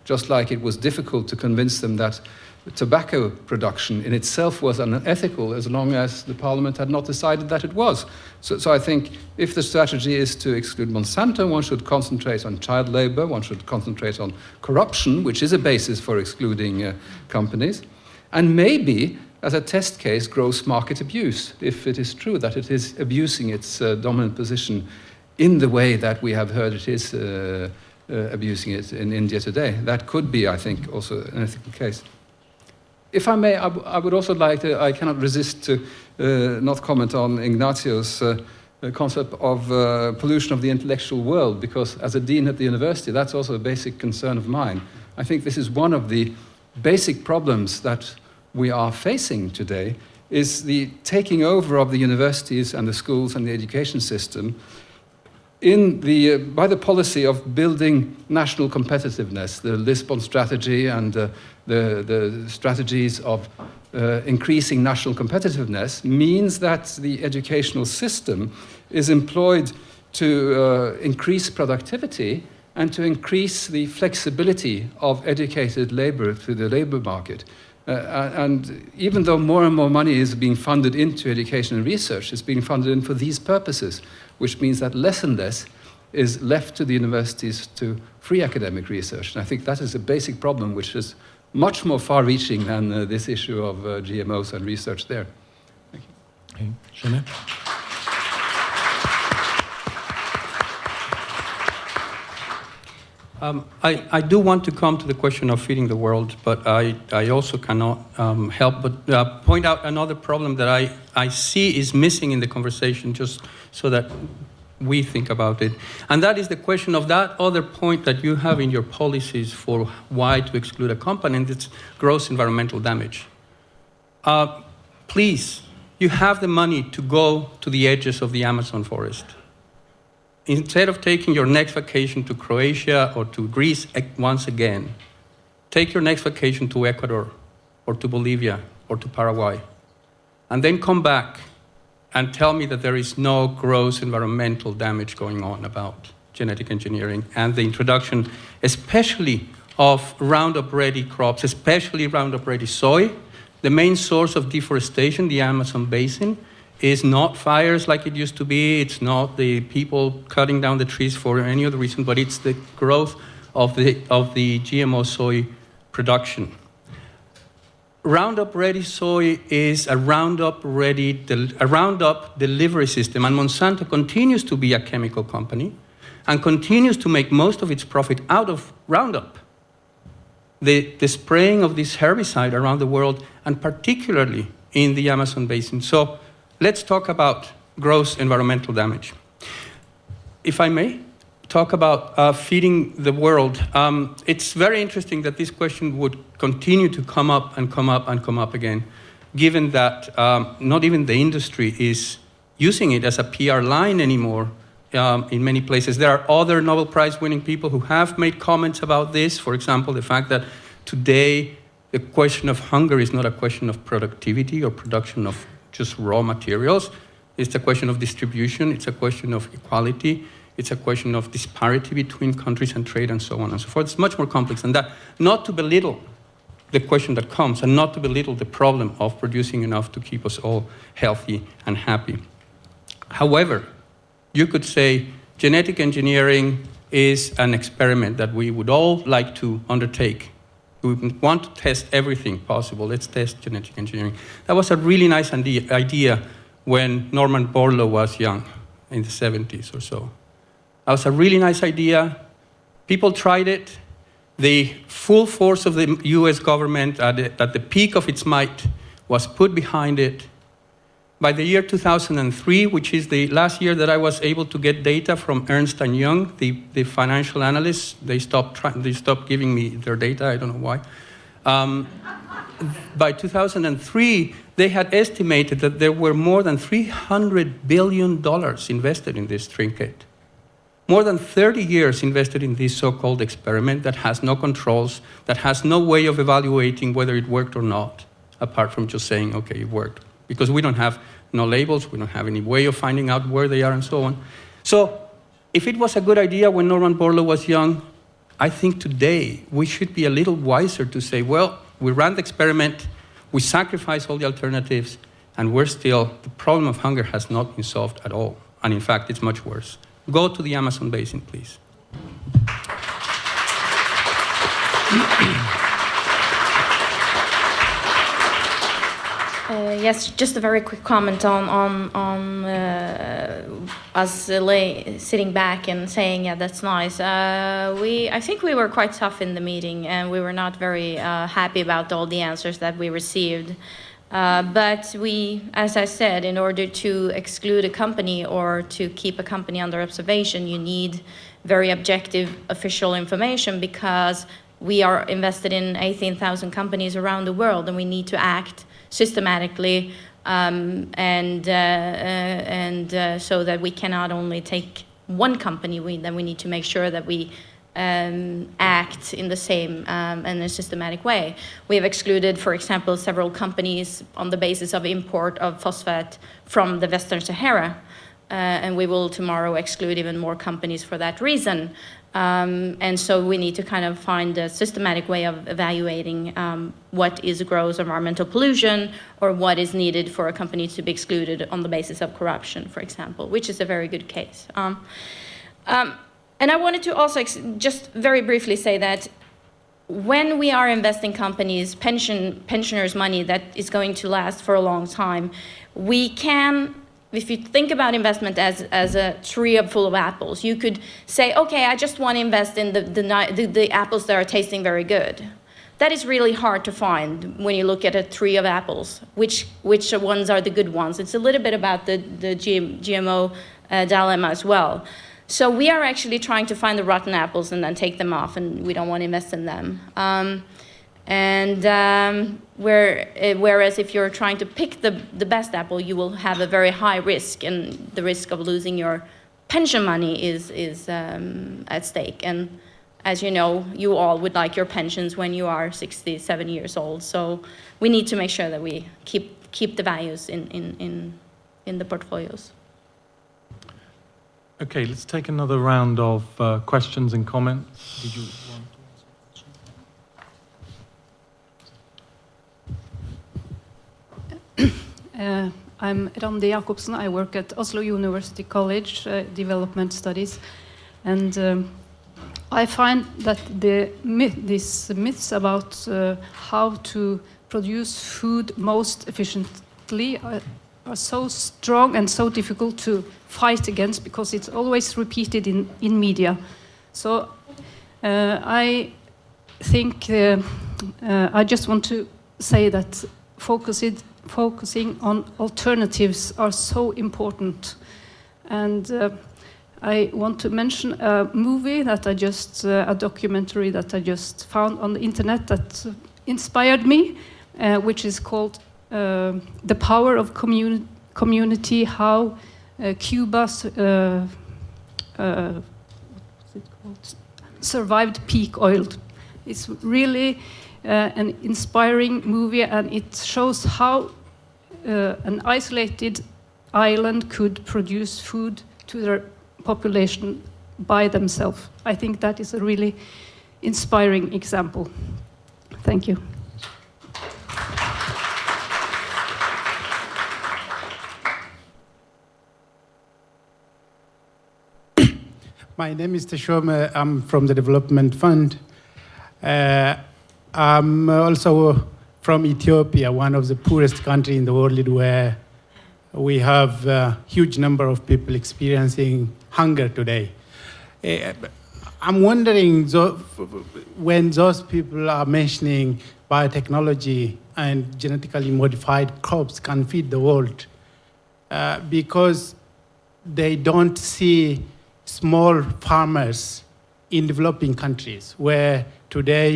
just like it was difficult to convince them that tobacco production in itself was unethical as long as the parliament had not decided that it was. So I think if the strategy is to exclude Monsanto, one should concentrate on child labor, one should concentrate on corruption, which is a basis for excluding companies, and maybe, as a test case, gross market abuse, if it is true that it is abusing its dominant position in the way that we have heard it is abusing it in India today. That could be, I think, also an ethical case. If I may, I would also like to, I cannot resist to not comment on Ignacio's concept of pollution of the intellectual world, because as a dean at the university, that's also a basic concern of mine. I think this is one of the basic problems that we are facing today, is the taking over of the universities and the schools and the education system by the policy of building national competitiveness. The Lisbon strategy and the strategies of increasing national competitiveness means that the educational system is employed to increase productivity and to increase the flexibility of educated labor through the labor market. And even though more and more money is being funded into education and research, it's being funded in for these purposes, which means that less and less is left to the universities to free academic research. And I think that is a basic problem which is much more far-reaching than this issue of GMOs and research there. Thank you. Jeanette? I do want to come to the question of feeding the world, but I also cannot help but point out another problem that I see is missing in the conversation, just so that we think about it. And that is the question of that other point that you have in your policies for why to exclude a component, it's gross environmental damage. Please, you have the money to go to the edges of the Amazon forest. Instead of taking your next vacation to Croatia or to Greece once again, take your next vacation to Ecuador or to Bolivia or to Paraguay, and then come back and tell me that there is no gross environmental damage going on about genetic engineering and the introduction, especially of Roundup-ready crops, especially Roundup-ready soy. The main source of deforestation, the Amazon basin, is not fires like it used to be. It's not the people cutting down the trees for any other reason, but it's the growth of the GMO soy production. Roundup-ready soy is a Roundup delivery system, and Monsanto continues to be a chemical company and continues to make most of its profit out of Roundup. The spraying of this herbicide around the world, and particularly in the Amazon basin. So let's talk about gross environmental damage. If I may, talk about feeding the world. It's very interesting that this question would continue to come up and come up and come up again, given that not even the industry is using it as a PR line anymore in many places. There are other Nobel Prize winning people who have made comments about this. For example, the fact that today the question of hunger is not a question of productivity or production of just raw materials. It's a question of distribution. It's a question of equality. It's a question of disparity between countries and trade and so on and so forth. It's much more complex than that. Not to belittle the question that comes and not to belittle the problem of producing enough to keep us all healthy and happy. However, you could say genetic engineering is an experiment that we would all like to undertake. We want to test everything possible. Let's test genetic engineering. That was a really nice idea when Norman Borlaug was young, in the 70s or so. That was a really nice idea. People tried it. The full force of the US government at the peak of its might was put behind it. By the year 2003, which is the last year that I was able to get data from Ernst & Young, the financial analysts, they stopped giving me their data, I don't know why. By 2003, they had estimated that there were more than $300 billion invested in this trinket. More than 30 years invested in this so-called experiment that has no controls, that has no way of evaluating whether it worked or not, apart from just saying, okay, it worked. Because we don't have no labels, we don't have any way of finding out where they are and so on. So if it was a good idea when Norman Borlaug was young, I think today we should be a little wiser to say, well, we ran the experiment, we sacrificed all the alternatives, and the problem of hunger has not been solved at all. And in fact, it's much worse. Go to the Amazon basin, please. Yes, just a very quick comment on us sitting back and saying, yeah, that's nice. I think we were quite tough in the meeting, and we were not very happy about all the answers that we received. But we, as I said, in order to exclude a company or to keep a company under observation, you need very objective official information, because we are invested in 18,000 companies around the world, and we need to act systematically and so that we cannot only take one company, then we need to make sure that we act in the same and a systematic way. We have excluded, for example, several companies on the basis of import of phosphate from the Western Sahara, and we will tomorrow exclude even more companies for that reason. And so we need to kind of find a systematic way of evaluating what is gross environmental pollution, or what is needed for a company to be excluded on the basis of corruption, for example, which is a very good case. And I wanted to also just very briefly say that when we are investing companies, pensioners' money that is going to last for a long time, we can, if you think about investment as a tree full of apples, you could say, okay, I just want to invest in the apples that are tasting very good. That is really hard to find when you look at a tree of apples, which ones are the good ones. It's a little bit about the GMO dilemma as well. So we are actually trying to find the rotten apples and then take them off, and we don't want to invest in them. Whereas if you're trying to pick the best apple, you will have a very high risk, and the risk of losing your pension money is at stake. And as you know, you all would like your pensions when you are 67 years old. So we need to make sure that we keep the values in the portfolios. Okay, let's take another round of questions and comments. Did you want to answer? I'm Randi Jacobsen. I work at Oslo University College, Development Studies, and I find that these myths about how to produce food most efficiently are so strong and so difficult to fight against, because it's always repeated in media. So I think I just want to say that focusing on alternatives are so important. And I want to mention a movie that a documentary that I just found on the internet that inspired me, which is called The Power of Community, how Cuba survived peak oil. It's really an inspiring movie, and it shows how an isolated island could produce food to their population by themselves. I think that is a really inspiring example. Thank you. My name is Teshome. I'm from the Development Fund. I'm also from Ethiopia, one of the poorest countries in the world, where we have a huge number of people experiencing hunger today. I'm wondering, when those people are mentioning biotechnology and genetically modified crops can feed the world, because they don't see small farmers in developing countries, where today